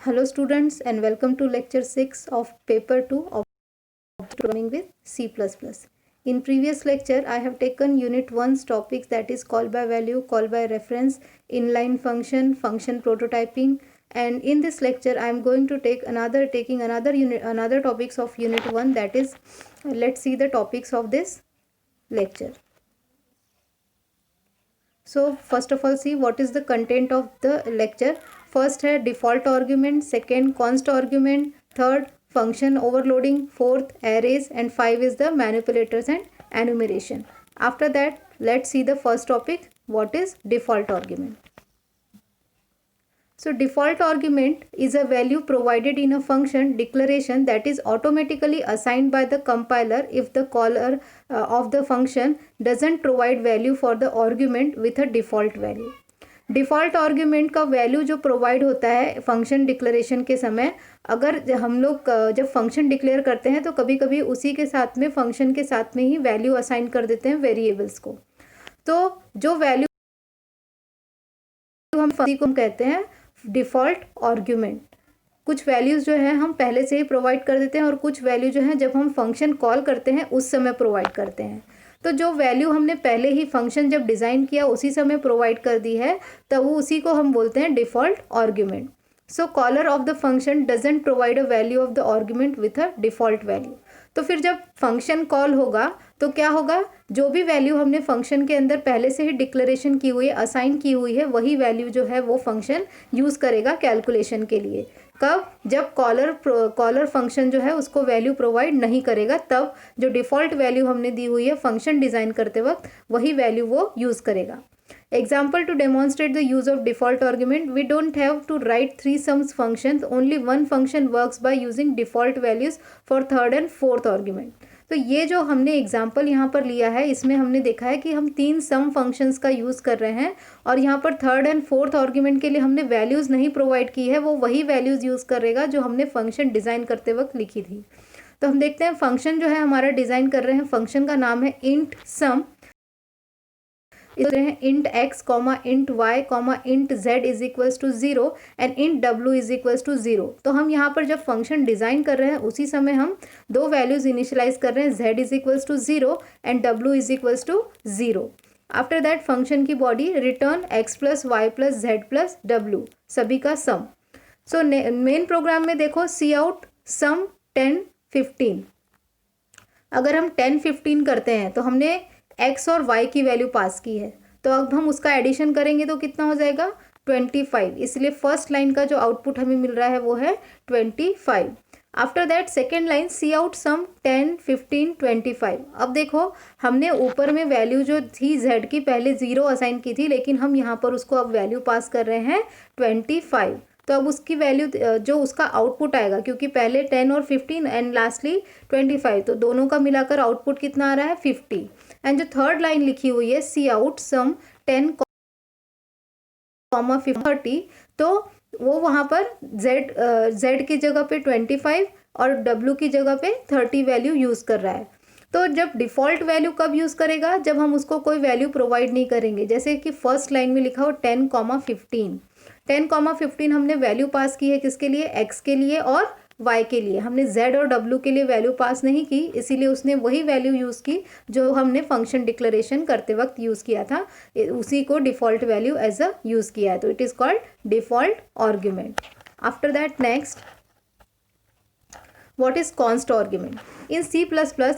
Hello students and welcome to lecture 6 of paper 2 of programming with C++. In previous lecture I have taken unit 1's topics, that is call by value, call by reference, inline function, function prototyping, and in this lecture I am going to take another topics of unit 1, that is let's see the topics of this lecture. So first of all, see what is the content of the lecture. First है default argument, second const argument, third function overloading, fourth arrays, and 5 is the manipulators and enumeration. After that, let's see the first topic, what is default argument. So default argument is a value provided in a function declaration that is automatically assigned by the compiler if the caller of the function doesn't provide value for the argument with a default value. Default argument का value जो provide होता है function declaration के समय, अगर हम लोग जब फंक्शन डिक्लेयर करते हैं तो कभी कभी उसी के साथ में फंक्शन के साथ में ही वैल्यू असाइन कर देते हैं वेरिएबल्स को. तो जो वैल्यू हम कहते हैं डिफ़ॉल्ट आर्ग्यूमेंट. कुछ वैल्यूज़ जो है हम पहले से ही प्रोवाइड कर देते हैं और कुछ वैल्यू जो है जब हम फंक्शन कॉल करते हैं उस समय प्रोवाइड करते हैं. तो जो वैल्यू हमने पहले ही फंक्शन जब डिज़ाइन किया उसी समय प्रोवाइड कर दी है तब वो उसी को हम बोलते हैं default argument. So caller of the function doesn't provide a value of the argument with a default value. तो फिर जब फंक्शन कॉल होगा तो क्या होगा, जो भी वैल्यू हमने फंक्शन के अंदर पहले से ही डिक्लेरेशन की हुई है, असाइन की हुई है, वही वैल्यू जो है वो फंक्शन यूज़ करेगा कैलकुलेशन के लिए. कब, जब कॉलर फंक्शन जो है उसको वैल्यू प्रोवाइड नहीं करेगा, तब जो डिफ़ॉल्ट वैल्यू हमने दी हुई है फंक्शन डिज़ाइन करते वक्त वही वैल्यू वो यूज़ करेगा. Example to demonstrate the use of default argument, we don't have to write 3 sums functions, only one function works by using default values for third and fourth argument. तो ये जो हमने example यहाँ पर लिया है इसमें हमने देखा है कि हम 3 सम फंक्शंस का यूज़ कर रहे हैं और यहाँ पर थर्ड एंड फोर्थ आर्ग्यूमेंट के लिए हमने वैल्यूज़ नहीं प्रोवाइड की है, वो वही वैल्यूज़ यूज़ करेगा जो हमने फंक्शन डिज़ाइन करते वक्त लिखी थी. तो हम देखते हैं फंक्शन जो है हमारा डिज़ाइन कर रहे हैं, फंक्शन का नाम है int sum. int x, int y, int z is equals to 0 and int w is equals to 0. तो हम यहाँ पर जब फंक्शन डिज़ाइन कर रहे हैं उसी समय हम दो वैल्यूज़ इनिशियलाइज कर रहे हैं, z is equals to 0 and w is equals to 0. After that function की body return x plus y plus z plus डब्ल्यू, सभी का सम. सो मेन प्रोग्राम में देखो सी आउट सम 10 15. अगर हम 10 15 करते हैं तो हमने x और y की वैल्यू पास की है, तो अब हम उसका एडिशन करेंगे तो कितना हो जाएगा 25. इसलिए फर्स्ट लाइन का जो आउटपुट हमें मिल रहा है वो है 25. After that second line cout sum 10 15 25. अब देखो हमने ऊपर में वैल्यू जो थी z की पहले 0 असाइन की थी, लेकिन हम यहाँ पर उसको अब वैल्यू पास कर रहे हैं 25. तो अब उसकी वैल्यू जो उसका आउटपुट आएगा, क्योंकि पहले 10 और 15 एंड लास्टली 25, तो दोनों का मिलाकर आउटपुट कितना आ रहा है 50. एंड जो थर्ड लाइन लिखी हुई है सी आउट सम 10 30, तो वो वहाँ पर z की जगह पे 25 और w की जगह पे 30 वैल्यू यूज़ कर रहा है. तो जब डिफ़ॉल्ट वैल्यू कब यूज़ करेगा, जब हम उसको कोई वैल्यू प्रोवाइड नहीं करेंगे. जैसे कि फर्स्ट लाइन में लिखा हो 10 15. 10 15 हमने वैल्यू पास की है किसके लिए, x के लिए और y के लिए. हमने z और w के लिए वैल्यू पास नहीं की, इसीलिए उसने वही वैल्यू यूज़ की जो हमने फंक्शन डिक्लेरेशन करते वक्त यूज़ किया था, उसी को default value as a use किया है. तो it is called default argument. After that next, what is const argument? In C++,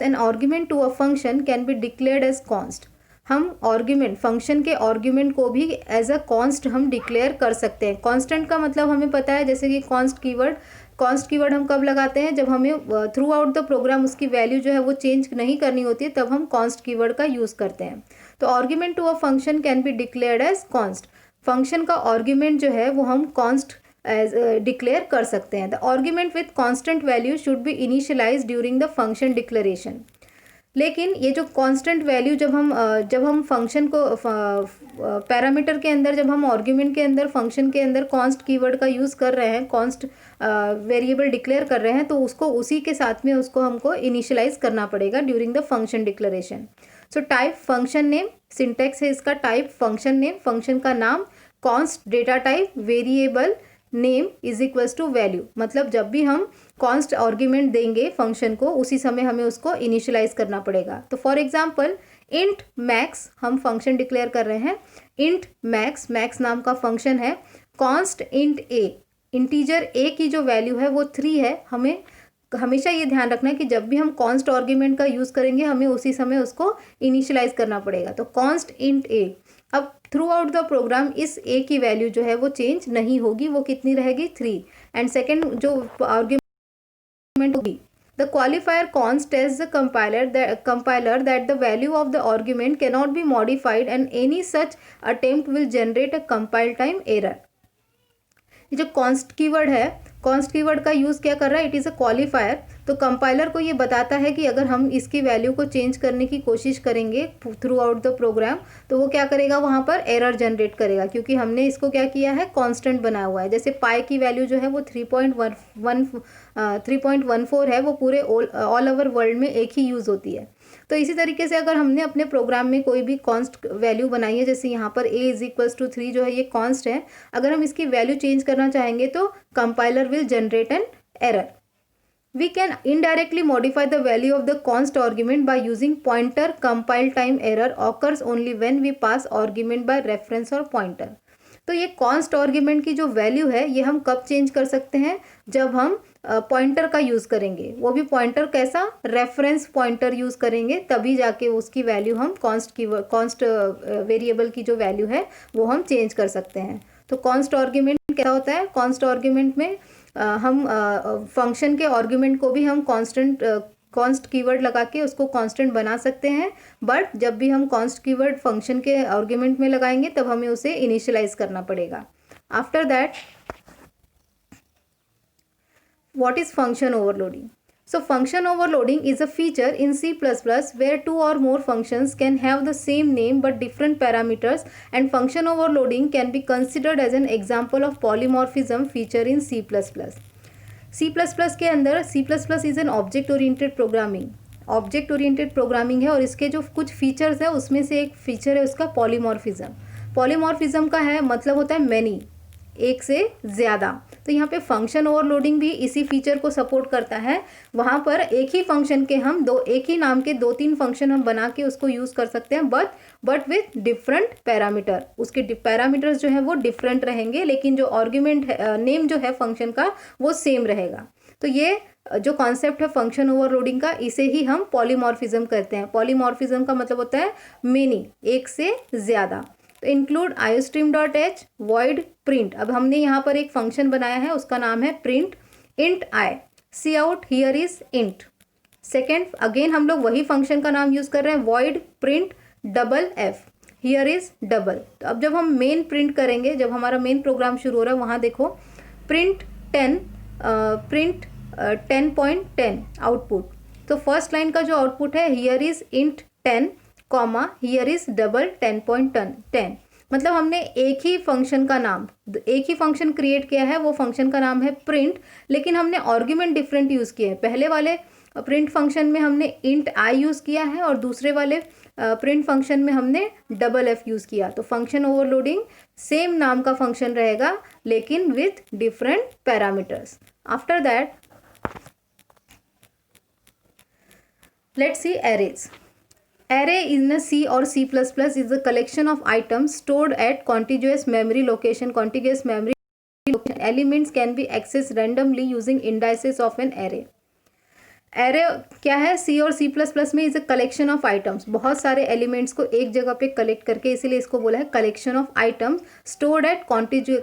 an argument to a function can be declared as const. हम आर्ग्यूमेंट, फंक्शन के argument को भी as a const हम declare कर सकते हैं. Constant का मतलब हमें पता है, जैसे कि कॉन्स्ट कीवर्ड हम कब लगाते हैं, जब हमें थ्रू आउट द प्रोग्राम उसकी वैल्यू जो है वो चेंज नहीं करनी होती है, तब हम कॉन्स्ट कीवर्ड का यूज़ करते हैं. तो argument to a function can be declared as const. Function का आर्ग्यूमेंट जो है वो हम कॉन्स्ट एज डिक्लेयर कर सकते हैं. The argument with constant value should be initialize during the function declaration. लेकिन ये जो कांस्टेंट वैल्यू जब हम फंक्शन को पैरामीटर के अंदर, जब हम आर्ग्यूमेंट के अंदर फंक्शन के अंदर कॉन्स्ट कीवर्ड का यूज़ कर रहे हैं, कॉन्स्ट वेरिएबल डिक्लेयर कर रहे हैं, तो उसको उसी के साथ में उसको हमको इनिशियलाइज करना पड़ेगा during the function declaration. So type function name, syntax है इसका टाइप फंक्शन नेम, फंक्शन का नाम, const data type, variable, name is equals to value, मतलब जब भी हम कॉन्स्ट आर्ग्यूमेंट देंगे फंक्शन को उसी समय हमें उसको इनिशियलाइज करना पड़ेगा। तो फॉर एग्जांपल इंट मैक्स हम फंक्शन डिक्लेयर कर रहे हैं, इंट मैक्स, मैक्स नाम का फंक्शन है, const int A, integer a की जो वैल्यू है वो 3 है। हमें हमेशा ये ध्यान रखना है कि जब भी हम कॉन्स्ट आर्ग्यूमेंट का यूज़ करेंगे हमें उसी समय उसको इनिशियलाइज करना पड़ेगा। तो कॉन्स्ट इंट ए, अब थ्रू आउट द प्रोग्राम इस ए की वैल्यू जो है वो चेंज नहीं होगी, वो कितनी रहेगी 3। एंड सेकेंड जो आर्ग्यूमेंट होगी, the qualifier const tells the compiler that the value of the argument cannot be modified and any such attempt will generate a compile time error। ये जो कॉन्स्ट कीवर्ड है, कॉन्स्ट कीवर्ड का use क्या कर रहा है, it is a qualifier. तो compiler को ये बताता है कि अगर हम इसकी वैल्यू को चेंज करने की कोशिश करेंगे थ्रू आउट द प्रोग्राम तो वो क्या करेगा, वहाँ पर एरर जनरेट करेगा, क्योंकि हमने इसको क्या किया है, कांस्टेंट बनाया हुआ है। जैसे पाई की वैल्यू जो है वो 3.14 है, वो पूरे ऑल ओवर वर्ल्ड में एक ही यूज़ होती है। तो इसी तरीके से अगर हमने अपने प्रोग्राम में कोई भी कॉन्स्ट वैल्यू बनाई है, जैसे यहाँ पर a इज इक्वल्स टू 3 जो है ये कॉन्स्ट है, अगर हम इसकी वैल्यू चेंज करना चाहेंगे तो compiler will generate an error. We can indirectly modify the value of the const argument by using pointer compile time error occurs only when we pass argument by reference और pointer। तो ये const argument की जो value है ये हम कब change कर सकते हैं, जब हम पॉइंटर का यूज़ करेंगे, वो भी पॉइंटर कैसा, रेफरेंस पॉइंटर यूज़ करेंगे, तभी जाके उसकी वैल्यू हम कॉन्स्ट वेरिएबल की जो वैल्यू है वो हम चेंज कर सकते हैं। तो कॉन्स्ट आर्ग्यूमेंट क्या होता है, कॉन्स्ट आर्ग्यूमेंट में हम फंक्शन के आर्ग्यूमेंट को भी हम कॉन्स्ट कीवर्ड लगा के उसको कांस्टेंट बना सकते हैं, बट जब भी हम कॉन्स्ट कीवर्ड फंक्शन के आर्ग्यूमेंट में लगाएंगे तब हमें उसे इनिशियलाइज करना पड़ेगा। After that what is function overloading. So function overloading is a feature in C++ where 2 or more functions can have the same name but different parameters, and function overloading can be considered as an example of polymorphism feature in C++। C++ के अंदर C++ is an object oriented programming, object oriented programming है, और इसके जो कुछ features है उसमें से एक फीचर है उसका पॉलीमॉर्फिज्म। पॉलीमॉर्फिज्म का है मतलब होता है मैनी, एक से ज़्यादा। तो यहाँ पे फंक्शन ओवरलोडिंग भी इसी फीचर को सपोर्ट करता है। वहाँ पर एक ही फंक्शन के हम एक ही नाम के 2-3 फंक्शन हम बना के उसको यूज़ कर सकते हैं, बट विथ डिफरेंट पैरामीटर। उसके पैरामीटर्स जो है वो डिफरेंट रहेंगे, लेकिन जो आर्ग्यूमेंट नेम जो है फंक्शन का वो सेम रहेगा। तो ये जो कॉन्सेप्ट है फंक्शन ओवरलोडिंग का, इसे ही हम पॉलीमॉर्फिज्म कहते हैं। पॉलीमॉर्फिज्म का मतलब होता है मेनी, एक से ज़्यादा। तो इंक्लूड iostream.h void print। अब हमने यहाँ पर एक फंक्शन बनाया है, उसका नाम है print int i, C out here is int। Second again हम लोग वही फंक्शन का नाम यूज़ कर रहे हैं, void print double f, here is double. तो अब जब हम मेन प्रिंट करेंगे, जब हमारा मेन प्रोग्राम शुरू हो रहा है, वहाँ देखो प्रिंट 10.10 आउटपुट। तो फर्स्ट लाइन का जो आउटपुट है here is int 10 comma here is double 10.10, मतलब हमने एक ही फंक्शन का नाम, एक ही फंक्शन क्रिएट किया है, वो फंक्शन का नाम है प्रिंट, लेकिन हमने आर्ग्यूमेंट डिफरेंट यूज़ किए हैं। पहले वाले प्रिंट फंक्शन में हमने इंट आई यूज़ किया है और दूसरे वाले प्रिंट फंक्शन में हमने डबल एफ यूज़ किया। तो फंक्शन ओवरलोडिंग सेम नाम का फंक्शन रहेगा लेकिन with different parameters. After that let's C arrays. Array in a C or C++ is a collection of items stored at contiguous memory location. Contiguous memory location elements can be accessed randomly using indices of an array. Array क्या है, C और C++ में is a collection of items, बहुत सारे elements को एक जगह पे कलेक्ट करके, इसीलिए इसको बोला है collection of items stored at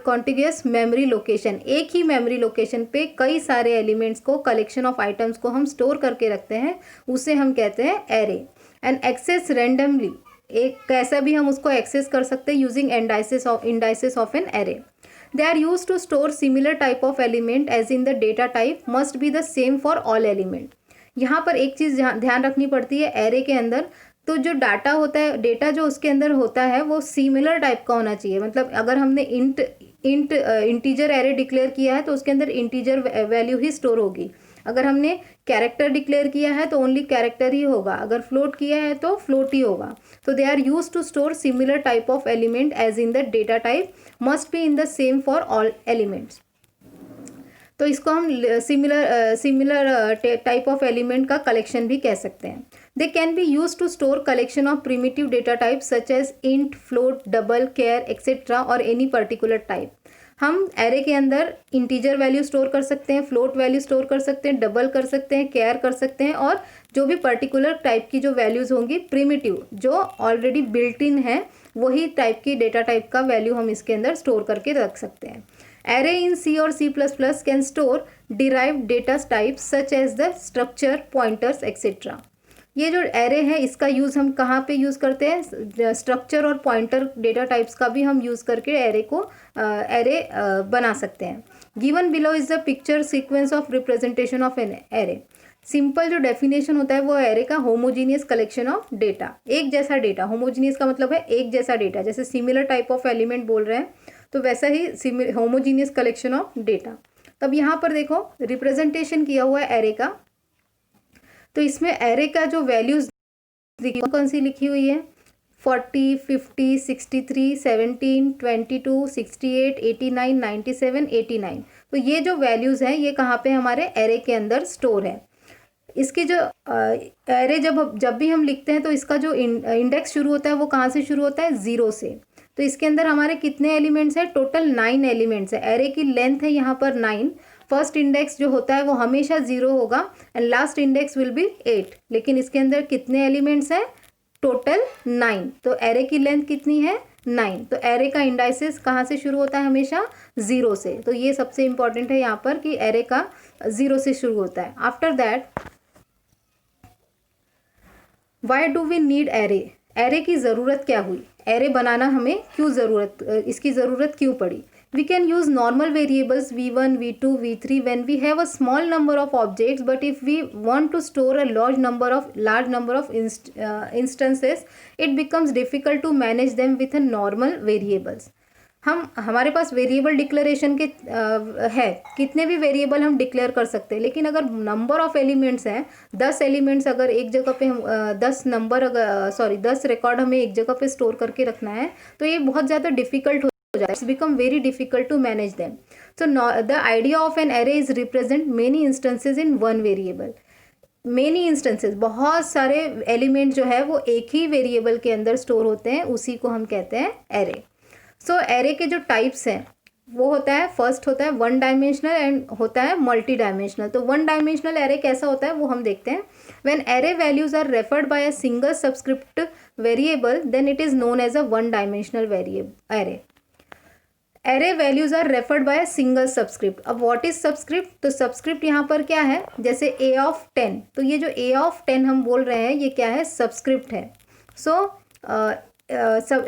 contiguous memory location। एक ही मेमोरी लोकेशन पे कई सारे एलिमेंट्स को, collection of items को हम स्टोर करके रखते हैं, उसे हम कहते हैं array। एंड एक्सेस रेंडमली, एक कैसा भी हम उसको एक्सेस कर सकते हैं using indices of an array. They are use to store similar type of element as in the data type must be the same for all element. यहाँ पर एक चीज़ ध्यान रखनी पड़ती है एरे के अंदर, तो जो डाटा होता है, डेटा जो उसके अंदर होता है वो सिमिलर टाइप का होना चाहिए। मतलब अगर हमने इंटीजर एरे डिक्लेयर किया है तो उसके अंदर इंटीजर वैल्यू ही स्टोर होगी। अगर हमने कैरेक्टर डिक्लेयर किया है तो ओनली कैरेक्टर ही होगा, अगर फ्लोट किया है तो फ्लोट ही होगा। तो they are use to store similar type of element as in the data type must be in the same for all elements. तो इसको हम सिमिलर टाइप ऑफ एलिमेंट का कलेक्शन भी कह सकते हैं। They can be use to store collection of primitive data type such as int, float, double, char etcetera और any particular type. हम एरे के अंदर इंटीजर वैल्यू स्टोर कर सकते हैं, फ्लोट वैल्यू स्टोर कर सकते हैं, डबल कर सकते हैं, केयर कर सकते हैं, और जो भी पर्टिकुलर टाइप की जो वैल्यूज़ होंगी प्रिमिटिव जो ऑलरेडी बिल्ट इन है वही टाइप की डेटा टाइप का वैल्यू हम इसके अंदर स्टोर करके रख सकते हैं। एरे इन सी और C++ can store derived data types such as the structure, pointers etcetera. ये जो एरे है इसका यूज़ हम कहाँ पे यूज़ करते हैं? स्ट्रक्चर और पॉइंटर डेटा टाइप्स का भी हम यूज़ करके एरे को बना सकते हैं। Given below is the picture sequence of representation of an array. Simple जो डेफिनेशन होता है वो एरे का होमोजीनियस कलेक्शन ऑफ डेटा, एक जैसा डेटा। होमोजीनियस का मतलब है एक जैसा डेटा, जैसे सिमिलर टाइप ऑफ एलिमेंट बोल रहे हैं तो वैसा ही होमोजीनियस कलेक्शन ऑफ डेटा। तब यहाँ पर देखो रिप्रेजेंटेशन किया हुआ है एरे का, तो इसमें एरे का जो वैल्यूज कौन सी लिखी हुई है? 40, 50, 63, 17, 22, 68, 89, 97, 89। तो ये जो वैल्यूज़ हैं ये कहाँ पे हमारे एरे के अंदर स्टोर है। इसकी जो एरे जब भी हम लिखते हैं तो इसका जो इंडेक्स शुरू होता है वो कहाँ से शुरू होता है? 0 से। तो इसके अंदर हमारे कितने एलिमेंट्स हैं? टोटल 9 एलिमेंट्स है। एरे की लेंथ है यहाँ पर 9। फर्स्ट इंडेक्स जो होता है वो हमेशा 0 होगा and last index will be 8। लेकिन इसके अंदर कितने एलिमेंट्स हैं? टोटल 9। तो एरे की लेंथ कितनी है? 9। तो एरे का इंडाइसेस कहाँ से शुरू होता है? हमेशा 0 से। तो ये सबसे इंपॉर्टेंट है यहाँ पर कि एरे का 0 से शुरू होता है। After that why do we need array? Array की ज़रूरत क्या हुई? एरे बनाना हमें इसकी ज़रूरत क्यों पड़ी? We can use normal variables v1, v2, v3 when we have a small number of objects, but if we want to store a large number of instances, it becomes difficult to manage them with a normal variables. हमारे पास variable declaration के है, कितने भी variable हम declare कर सकते हैं, लेकिन अगर नंबर ऑफ एलिमेंट्स हैं 10 एलिमेंट्स, अगर एक जगह पे हम 10 रिकॉर्ड हमें एक जगह पे स्टोर करके रखना है तो ये बहुत ज़्यादा difficult it's become very difficult to manage them. So the idea of an array is represent many instances in one variable. Many instances, बहुत सारे एलिमेंट जो है वो एक ही वेरिएबल के अंदर स्टोर होते हैं, उसी को हम कहते हैं एरे। सो एरे के जो टाइप्स हैं वो होता है, फर्स्ट होता है वन डायमेंशनल एंड होता है मल्टी डायमेंशनल। तो वन डायमेंशनल एरे कैसा होता है वो हम देखते हैं। When array values are referred by a single subscript variable then it is known as a one dimensional variable array. Array values are referred by single subscript. अब what is subscript? तो subscript यहाँ पर क्या है? जैसे a of 10, तो ये जो a ऑफ 10 हम बोल रहे हैं ये क्या है? सबस्क्रिप्ट है। So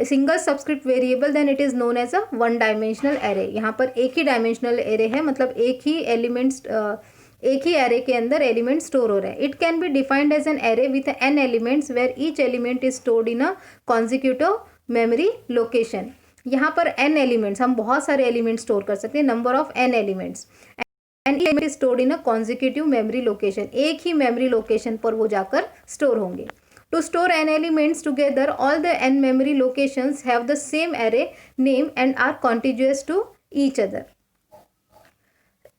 single subscript variable then it is known as a one dimensional array. यहाँ पर एक ही डायमेंशनल एरे है, मतलब एक ही एरे के अंदर एलिमेंट स्टोर हो रहे हैं। It can be defined as an array with n elements where each element is stored in a consecutive memory location. यहाँ पर n एलिमेंट्स, हम बहुत सारे एलिमेंट स्टोर कर सकते हैं, number of n elements and element is stored in a consecutive memory location. एक ही मेमोरी लोकेशन पर वो जाकर स्टोर होंगे। To store n elements together all the n memory locations have the same array name and are contiguous to each other.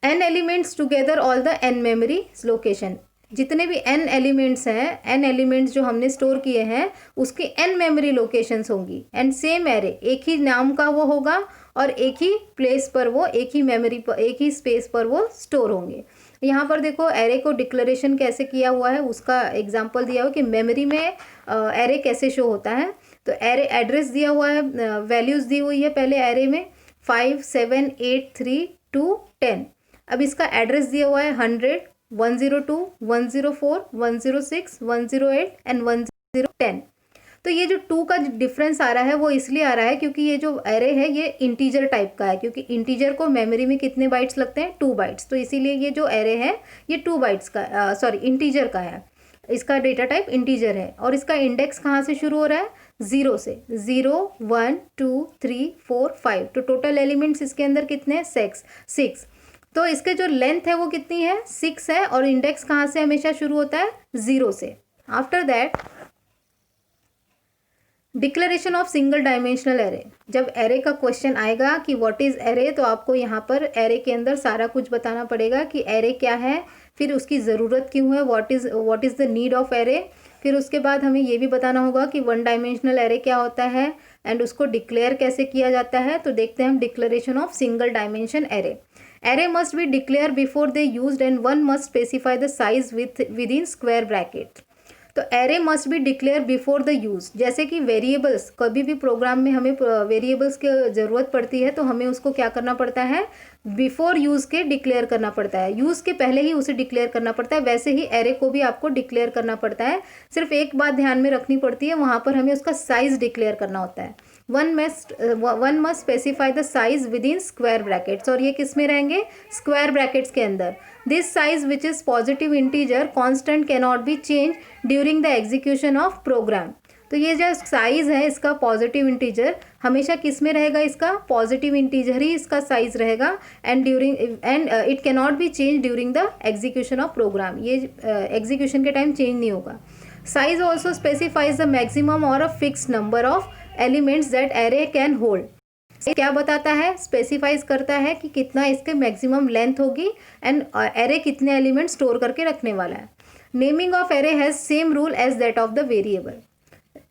n elements together all the n memory location, जितने भी n elements हैं, n elements जो हमने store किए हैं उसकी n memory locations होंगी and same array, एक ही नाम का वो होगा और एक ही प्लेस पर वो, एक ही मेमोरी पर, एक ही स्पेस पर वो स्टोर होंगे। यहाँ पर देखो एरे को डिक्लेरेशन कैसे किया हुआ है, उसका एग्जांपल दिया हुआ कि मेमोरी में एरे कैसे शो होता है। तो एरे एड्रेस दिया हुआ है, वैल्यूज़ दी हुई है पहले एरे में 5, 7, 8, 3, 2, 10। अब इसका एड्रेस दिया हुआ है 100, 102, 104, 106, 108 एंड 1010। तो ये जो 2 का डिफरेंस आ रहा है वो इसलिए आ रहा है क्योंकि ये जो एरे है ये इंटीजर टाइप का है, क्योंकि इंटीजर को मेमोरी में कितने बाइट्स लगते हैं? 2 बाइट्स। तो इसीलिए ये जो एरे है ये 2 बाइट्स का, इंटीजर का है, इसका डेटा टाइप इंटीजर है। और इसका इंडेक्स कहाँ से शुरू हो रहा है? 0 से। 0, 1, 2, 3, 4, 5। तो टोटल एलिमेंट्स इसके अंदर कितने हैं? 6। तो इसके जो लेंथ है वो कितनी है? 6 है। और इंडेक्स कहाँ से हमेशा शुरू होता है? 0 से। After that declaration of single dimensional array, जब एरे का क्वेश्चन आएगा कि व्हाट इज़ एरे, तो आपको यहाँ पर एरे के अंदर सारा कुछ बताना पड़ेगा कि एरे क्या है, फिर उसकी ज़रूरत क्यों है, what is the need of array. फिर उसके बाद हमें ये भी बताना होगा कि वन डायमेंशनल एरे क्या होता है एंड उसको डिक्लेयर कैसे किया जाता है। तो देखते हैं हम declaration of single dimension array. Array must be declare before they used and one must specify the size with in square bracket. तो array must be declare before the use, जैसे कि वेरिएबल्स, कभी भी प्रोग्राम में हमें variables की ज़रूरत पड़ती है तो हमें उसको क्या करना पड़ता है, बिफोर यूज़ के डिक्लेयर करना पड़ता है, यूज़ के पहले ही उसे डिक्लेयर करना पड़ता है। वैसे ही एरे को भी आपको डिक्लेयर करना पड़ता है, सिर्फ एक बात ध्यान में रखनी पड़ती है, वहाँ पर हमें उसका साइज़ डिक्लेयर करना होता है। One must specify the size with in square brackets, और ये किस में रहेंगे, स्क्वायर ब्रैकेट्स के अंदर। This size which is positive integer constant cannot be change during the execution of program. तो ये जो साइज़ है इसका पॉजिटिव इंटीजर हमेशा किस में रहेगा, इसका पॉजिटिव इंटीजर ही इसका साइज़ रहेगा and it can not be change during the execution of program, ये एग्जीक्यूशन के टाइम चेंज नहीं होगा। Size also specifies the maximum और a fix number of elements that array can hold. क्या बताता है, स्पेसिफाइज करता है कि कितना इसके मैक्सिमम लेंथ होगी एंड एरे कितने एलिमेंट स्टोर करके रखने वाला है। Naming of array has same rule as that of the variable.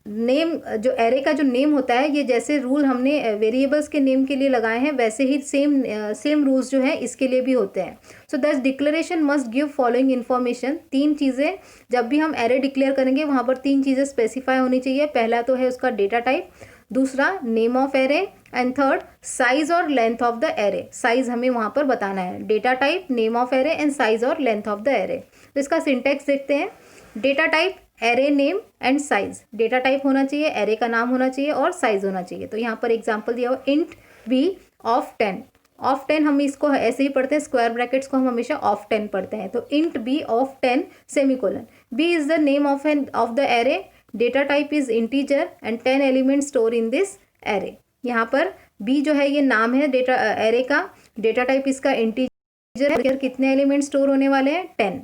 Name, जो एरे का जो नेम होता है, ये जैसे रूल हमने वेरिएबल्स के नेम के लिए लगाए हैं वैसे ही सेम रूल्स जो है इसके लिए भी होते हैं। सो दस declaration must give following information. तीन चीज़ें, जब भी हम एरे डिक्लेयर करेंगे वहाँ पर तीन चीज़ें स्पेसिफाई होनी चाहिए। पहला तो है उसका डेटा टाइप, दूसरा name of array and third size और length of the array. Size हमें वहाँ पर बताना है, data type, name of array and size और लेंथ ऑफ द एरे। तो इसका सिंटेक्स देखते हैं। Data type, array name and size. Data type होना चाहिए, एरे का नाम होना चाहिए और साइज होना चाहिए। तो यहाँ पर एग्जांपल दिया हुआ इंट बी ऑफ 10। ऑफ 10 हम इसको ऐसे ही पढ़ते हैं, स्क्वायर ब्रैकेट्स को हम हमेशा ऑफ 10 पढ़ते हैं। तो int B of 10 semicolon. B is the name of the array, data type is integer and 10 element store in this array. यहाँ पर बी जो है ये नाम है डेटा एरे का, डेटा टाइप इसका इंटीजर, कितने एलिमेंट स्टोर होने वाले हैं, 10।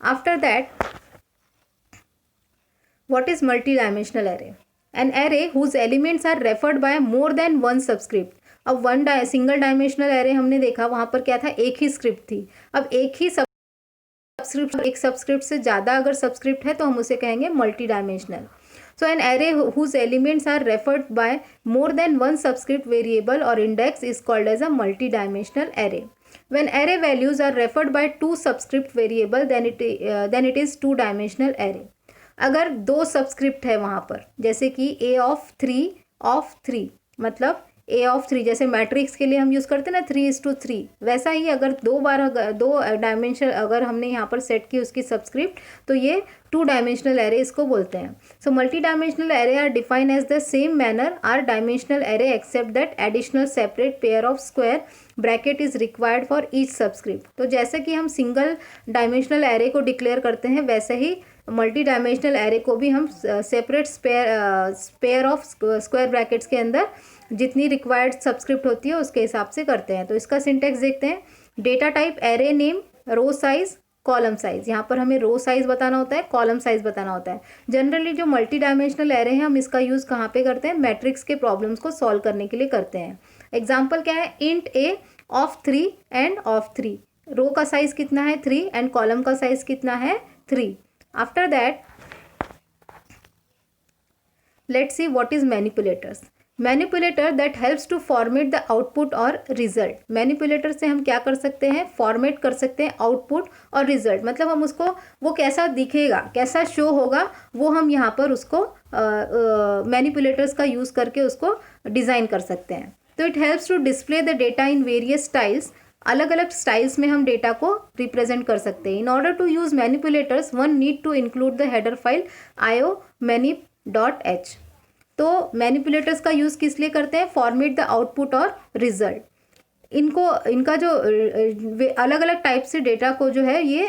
After that what is multi-dimensional array? An array whose elements are referred by more than one subscript. अब सिंगल डायमेंशनल एरे हमने देखा, वहाँ पर क्या था, एक ही स्क्रिप्ट थी। अब एक ही सबस्क्रिप्ट, एक सबस्क्रिप्ट से ज़्यादा अगर सबस्क्रिप्ट है तो हम उसे कहेंगे multi dimensional. So an array whose elements are referred by more than one subscript variable और index is called as a multi dimensional array. When array values are referred by two subscript variable then it is two dimensional array. अगर दो subscript है वहाँ पर, जैसे कि a of 3 मतलब a of 3, जैसे मैट्रिक्स के लिए हम यूज़ करते हैं ना 3:3, वैसा ही अगर दो डायमेंशन अगर हमने यहाँ पर सेट की उसकी सबस्क्रिप्ट, तो ये 2 डायमेंशनल एरे इसको बोलते हैं। So multi dimensional array are define as the same manner are dimensional array except that additional separate pair of square bracket is required for each subscript. तो जैसे कि हम सिंगल डायमेंशनल एरे को declare करते हैं वैसे ही मल्टी डायमेंशनल एरे को भी हम separate pair of square brackets के अंदर जितनी रिक्वायर्ड सबस्क्रिप्ट होती है उसके हिसाब से करते हैं। तो इसका सिंटेक्स देखते हैं। डेटा टाइप, एरे नेम, रो साइज, कॉलम साइज। यहाँ पर हमें रो साइज बताना होता है, कॉलम साइज बताना होता है। जनरली जो मल्टी डायमेंशनल एरे हैं हम इसका यूज़ कहाँ पे करते हैं, मैट्रिक्स के प्रॉब्लम्स को सॉल्व करने के लिए करते हैं। एग्जाम्पल क्या है, int A of 3 end of 3। रो का साइज कितना है 3 एंड कॉलम का साइज कितना है 3। After that let's see what is manipulators. Manipulator that helps to format the output और रिजल्ट। मैनिपुलेटर से हम क्या कर सकते हैं, फॉर्मेट कर सकते हैं आउटपुट और रिजल्ट, मतलब हम उसको वो कैसा दिखेगा, कैसा शो होगा, वो हम यहाँ पर उसको मैनिपुलेटर्स का यूज़ करके उसको डिज़ाइन कर सकते हैं। तो it helps to display the data in various styles. अलग अलग स्टाइल्स में हम डेटा को रिप्रेजेंट कर सकते हैं। In order to use manipulators one need to include the header file io_manip.h। तो मैनिपुलेटर्स का यूज़ किस लिए करते हैं, फॉर्मेट द आउटपुट और रिजल्ट। इनका जो अलग अलग टाइप से डेटा को जो है ये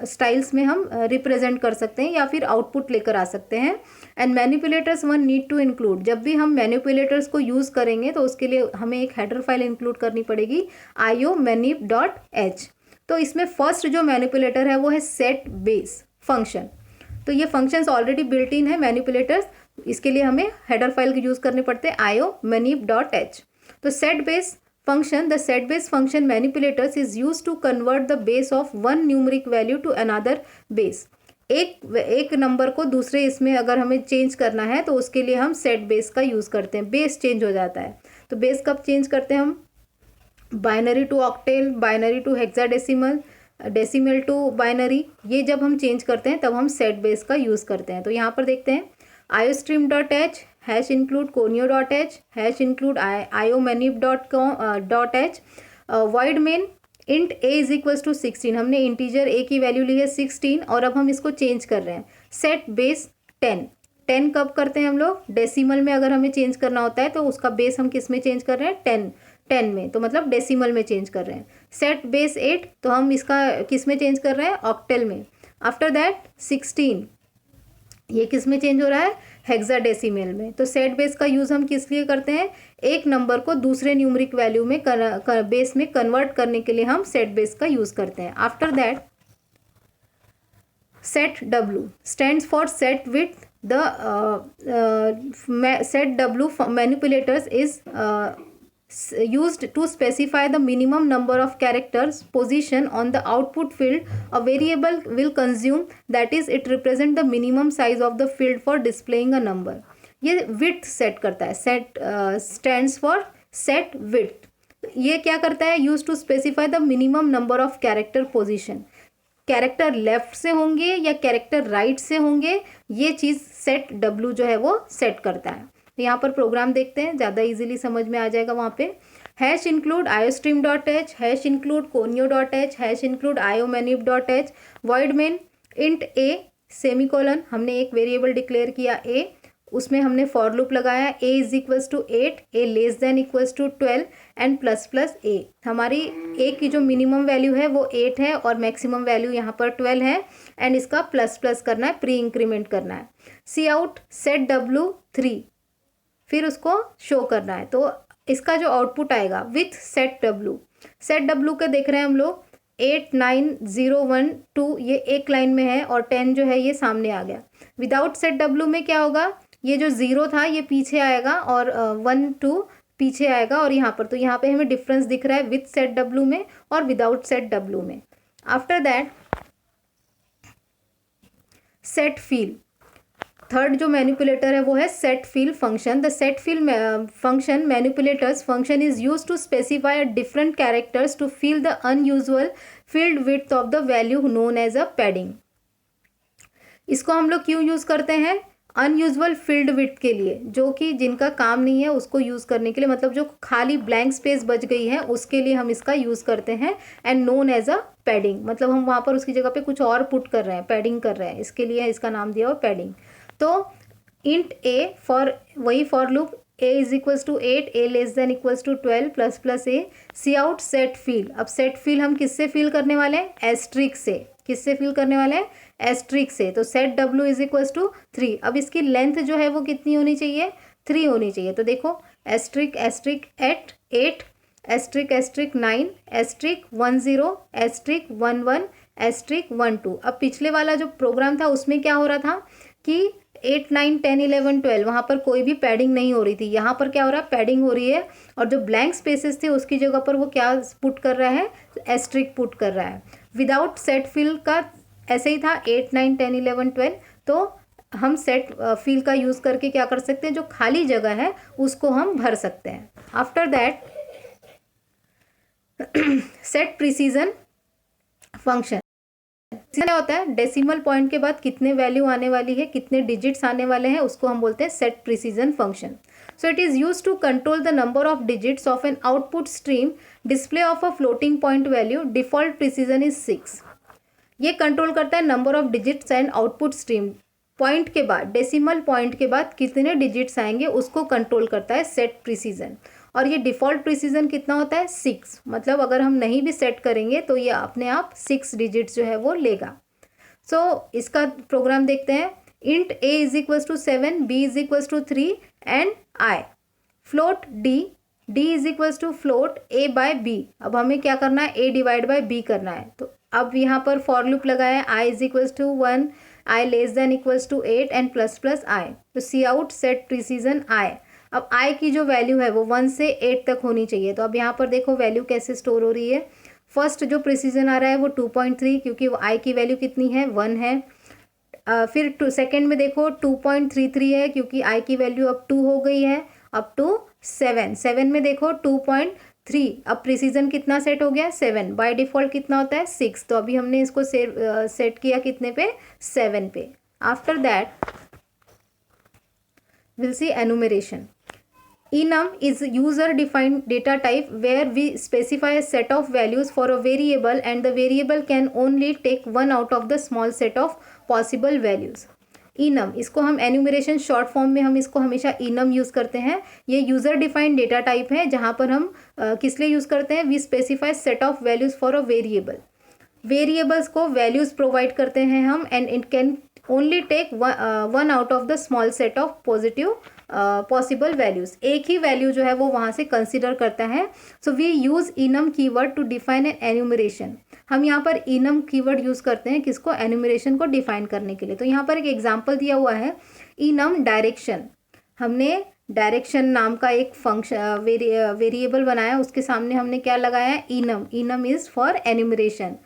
स्टाइल्स में हम रिप्रेजेंट कर सकते हैं या फिर आउटपुट लेकर आ सकते हैं। And manipulators one need to include, जब भी हम मैनिपुलेटर्स को यूज़ करेंगे तो उसके लिए हमें एक हेडर फाइल इंक्लूड करनी पड़ेगी io_manip.h। तो इसमें फर्स्ट जो मैनिपुलेटर है वो है सेट बेस फंक्शन। तो ये फंक्शंस ऑलरेडी बिल्ट इन है मैनिपुलेटर्स, इसके लिए हमें हेडर फाइल के यूज़ करने पड़ते हैं io_manip.h। तो set base function, the set base function manipulators is use to convert the base of one numeric value to another base. एक नंबर को दूसरे इसमें अगर हमें चेंज करना है तो उसके लिए हम सेट बेस का यूज़ करते हैं। बेस चेंज हो जाता है, तो बेस कब चेंज करते हैं हम? Binary to octal, binary to hexadecimal, decimal to binary, ये जब हम चेंज करते हैं तब हम सेट बेस का यूज़ करते हैं। तो यहाँ पर देखते हैं iostream.h hash include conio.h hash include iomanip.h void main int a is equals to 16, हमने इंटीजर a की वैल्यू ली है 16 और अब हम इसको चेंज कर रहे हैं। सेट बेस 10 कब करते हैं हम लोग? डेसिमल में अगर हमें चेंज करना होता है तो उसका बेस हम किस में चेंज कर रहे हैं? 10 में, तो मतलब डेसिमल में चेंज कर रहे हैं। सेट बेस 8 तो हम इसका किस में चेंज कर रहे हैं? ऑक्टेल में। आफ्टर दैट 16 ये किस में चेंज हो रहा है? हेक्साडेसिमल में। तो सेट बेस का यूज़ हम किस लिए करते हैं? एक नंबर को दूसरे न्यूमरिक वैल्यू में बेस में कन्वर्ट करने के लिए हम सेट बेस का यूज़ करते हैं। After that set W stands for set width. The set W manipulators is used to specify the minimum number of characters position on the output field a variable will consume, that is it represent the minimum size of the field for displaying a number। ये width set करता है, set stands for set width। ये क्या करता है? used to specify the minimum number of character position, character left से होंगे या कैरेक्टर राइट से होंगे, ये चीज़ सेट W जो है वो सेट करता है। तो यहाँ पर प्रोग्राम देखते हैं, ज़्यादा इजीली समझ में आ जाएगा। वहाँ पे hash include iostream.h hash include conio.h hash include iomanip.h void main int a semicolon, हमने एक वेरिएबल डिक्लेयर किया a, उसमें हमने फॉर लूप लगाया a is equals to 8, a less than equals to 12 and plus plus a। हमारी a की जो minimum value है वो 8 है और मैक्सिमम वैल्यू यहाँ पर 12 है एंड इसका प्लस प्लस करना है, प्री इंक्रीमेंट करना है। सी आउट सेट W 3, फिर उसको शो करना है। तो इसका जो आउटपुट आएगा विथ सेट W के देख रहे हैं हम लोग 8 9 0 1 2 ये एक लाइन में है और 10 जो है ये सामने आ गया। विदाउट सेट W में क्या होगा? ये जो 0 था ये पीछे आएगा और 1 2 पीछे आएगा और यहाँ पर, तो यहाँ पे हमें डिफरेंस दिख रहा है विथ सेट W में और विदाउट सेट W में। After that set fill, third जो मैनिपुलेटर है वो है set fill function. The set fill function manipulators function is use to specify different characters to fill the unusual field width of the value known as a padding. इसको हम लोग क्यों use करते हैं? अनयूजुअल फील्ड विड्थ के लिए, जो कि जिनका काम नहीं है उसको यूज़ करने के लिए, मतलब जो खाली ब्लैंक स्पेस बच गई है उसके लिए हम इसका यूज़ करते हैं। And known as a padding, मतलब हम वहाँ पर उसकी जगह पे कुछ और पुट कर रहे हैं, पैडिंग कर रहे हैं, इसके लिए इसका नाम दिया हुआ पैडिंग। तो इंट a फॉर वही for loop a is equals to 8, a less than equals to 12 plus plus a। C out set fill, अब सेट फील हम किससे फील करने वाले हैं? एस्ट्रिक से। किससे फील करने वाले हैं? एस्ट्रिक से। तो set W is equals to 3। अब इसकी लेंथ जो है वो कितनी होनी चाहिए? 3 होनी चाहिए। तो देखो asterisk asterisk at 8 asterisk asterisk 9 asterisk 10 asterisk 11 asterisk 12। अब पिछले वाला जो प्रोग्राम था उसमें क्या हो रहा था कि 8 9 10 11 12 वहाँ पर कोई भी पैडिंग नहीं हो रही थी। यहाँ पर क्या हो रहा है? पैडिंग हो रही है और जो ब्लैंक स्पेसेस थे उसकी जगह पर वो क्या पुट कर रहा है? एस्ट्रिक पुट कर रहा है। विदाउट सेट फील का ऐसे ही था 8 9 10 11 12। तो हम सेट फील का यूज़ करके क्या कर सकते हैं? जो खाली जगह है उसको हम भर सकते हैं। After that set precision function, क्या होता है? डेसिमल पॉइंट के बाद कितने वैल्यू आने वाली है, कितने डिजिट्स आने वाले हैं, उसको हम बोलते हैं set precision function. So it is use to control the number of digits of an output stream display of a floating point value. Default precision is 6। ये कंट्रोल करता है number of digits and output stream, point के बाद, decimal point के बाद कितने digits आएंगे उसको कंट्रोल करता है सेट प्रिसीजन। और ये डिफ़ॉल्ट प्रिसीजन कितना होता है? 6। मतलब अगर हम नहीं भी सेट करेंगे तो ये अपने आप 6 डिजिट्स जो है वो लेगा। सो इसका प्रोग्राम देखते हैं। Int a is equals to 7, b is equals to 3 and i। Float d is equals to float a by b। अब हमें क्या करना है? a डिवाइड बाय b करना है। तो अब यहाँ पर फॉर लूप लगाया i is equals to 1, i less than equals to 8 and plus plus i. तो सी आउट सेट प्रिसीजन आई। अब आई की जो वैल्यू है वो 1 से 8 तक होनी चाहिए। तो अब यहाँ पर देखो वैल्यू कैसे स्टोर हो रही है। फर्स्ट जो प्रिसीजन आ रहा है वो 2.3, क्योंकि वो आई की वैल्यू कितनी है 1 है। फिर सेकेंड में देखो 2.33 है, क्योंकि आई की वैल्यू अब 2 हो गई है, अप टू 7 में देखो 2.3। अब प्रिसीजन कितना सेट हो गया 7। बाय डिफॉल्ट कितना होता है 6। तो अभी हमने इसको सेट किया कितने पे 7 पे। After that will see enumeration. enum is user defined data type where we specify a set of values for a variable and the variable can only take one out of the small set of possible values। enum इसको हम enumeration short form में हम इसको हमेशा enum use करते हैं। ये user defined data type है जहाँ पर हम किस लिए यूज़ करते हैं, we specify set of values for a variable. Variables को वैल्यूज़ प्रोवाइड करते हैं हम and it can only take one out of the small set of positive possible values. एक ही वैल्यू जो है वो वहाँ से कंसिडर करता है। So we use enum keyword to define an enumeration. हम यहाँ पर enum कीवर्ड यूज़ करते हैं किसको, एन्यूमरेशन को डिफाइन करने के लिए। तो यहाँ पर एक एग्जांपल दिया हुआ है enum डायरेक्शन। हमने डायरेक्शन नाम का एक फंक्शन वेरिएबल बनाया, उसके सामने हमने क्या लगाया है enum। enum is for enumeration.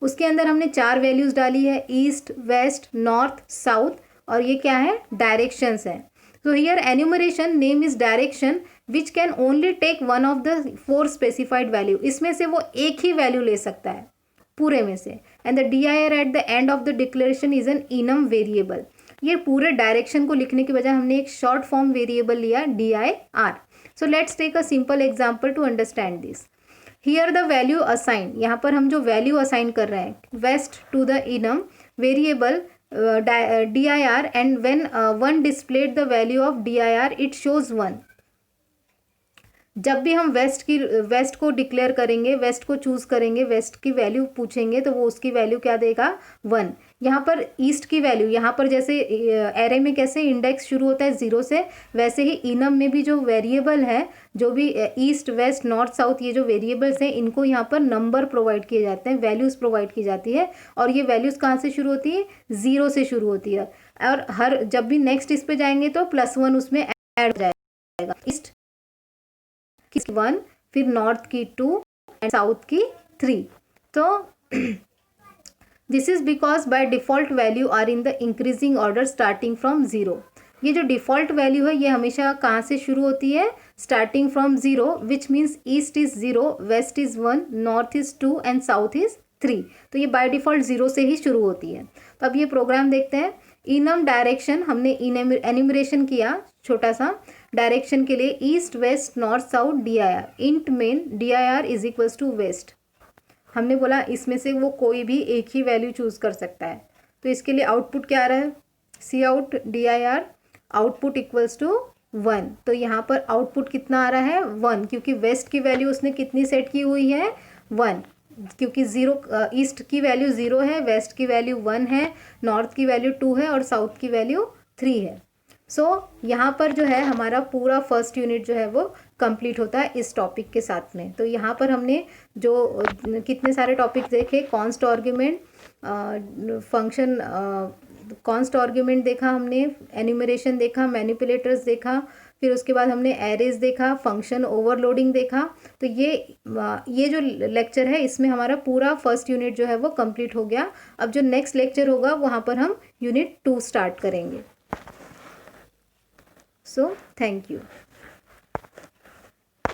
उसके अंदर हमने 4 वैल्यूज़ डाली है, ईस्ट, वेस्ट, नॉर्थ, साउथ, और ये क्या है डायरेक्शंस है। So here enumeration name is direction which can only take one of the 4 specified value। इसमें से वो एक ही वैल्यू ले सकता है पूरे में से। And the dir at the end of the declaration is an enum variable। ये पूरे डायरेक्शन को लिखने के बजाय हमने एक शॉर्ट फॉर्म वेरिएबल लिया dir। So let's take a simple example to understand this। Here the value assigned, यहाँ पर हम जो वैल्यू असाइन कर रहे हैं west to the enum variable dir and when 1 displayed the value of dir it shows 1। जब भी हम वेस्ट को डिक्लेयर करेंगे, वेस्ट को चूज़ करेंगे, वेस्ट की वैल्यू पूछेंगे तो वो उसकी वैल्यू क्या देगा 1। यहाँ पर ईस्ट की वैल्यू, यहाँ पर जैसे एरे में कैसे इंडेक्स शुरू होता है 0 से, वैसे ही enum में भी जो वेरिएबल है, जो भी ईस्ट, वेस्ट, नॉर्थ, साउथ, ये जो वेरिएबल्स हैं इनको यहाँ पर नंबर प्रोवाइड किए जाते हैं, वैल्यूज़ प्रोवाइड की जाती है। और ये वैल्यूज़ कहाँ से शुरू होती है 0 से शुरू होती है। और हर जब भी नेक्स्ट इस पे जाएंगे तो +1 उसमें ऐड हो जाएगा। ईस्ट की 1, फिर नॉर्थ की 2 एंड साउथ की 3। तो this is because by default value are in the increasing order starting from 0। ये जो डिफ़ॉल्ट वैल्यू है ये हमेशा कहाँ से शुरू होती है, starting from 0, which means east is 0, west is 1, north is 2 and south is 3। तो ये बाय डिफ़ॉल्ट 0 से ही शुरू होती है। तो अब ये प्रोग्राम देखते हैं। enum डायरेक्शन हमने एन्यूमरेशन किया छोटा सा डायरेक्शन के लिए, east, west, north, south, dir। Int main dir is equals to west. हमने बोला इसमें से वो कोई भी एक ही वैल्यू चूज़ कर सकता है। तो इसके लिए आउटपुट क्या आ रहा है, cout dir output equals to 1। तो यहाँ पर आउटपुट कितना आ रहा है 1, क्योंकि वेस्ट की वैल्यू उसने कितनी सेट की हुई है 1, क्योंकि 0 ईस्ट की वैल्यू 0 है, वेस्ट की वैल्यू 1 है, नॉर्थ की वैल्यू 2 है और साउथ की वैल्यू 3 है। सो यहाँ पर जो है हमारा पूरा फर्स्ट यूनिट जो है वो कंप्लीट होता है इस टॉपिक के साथ में। तो यहाँ पर हमने जो कितने सारे टॉपिक देखे, const argument, function const argument देखा हमने, एन्यूमरेशन देखा, मैनिपुलेटर्स देखा, फिर उसके बाद हमने एरेज देखा, फंक्शन ओवरलोडिंग देखा। तो ये जो लेक्चर है इसमें हमारा पूरा फर्स्ट यूनिट जो है वो कंप्लीट हो गया। अब जो नेक्स्ट लेक्चर होगा वहाँ पर हम यूनिट 2 स्टार्ट करेंगे। So thank you.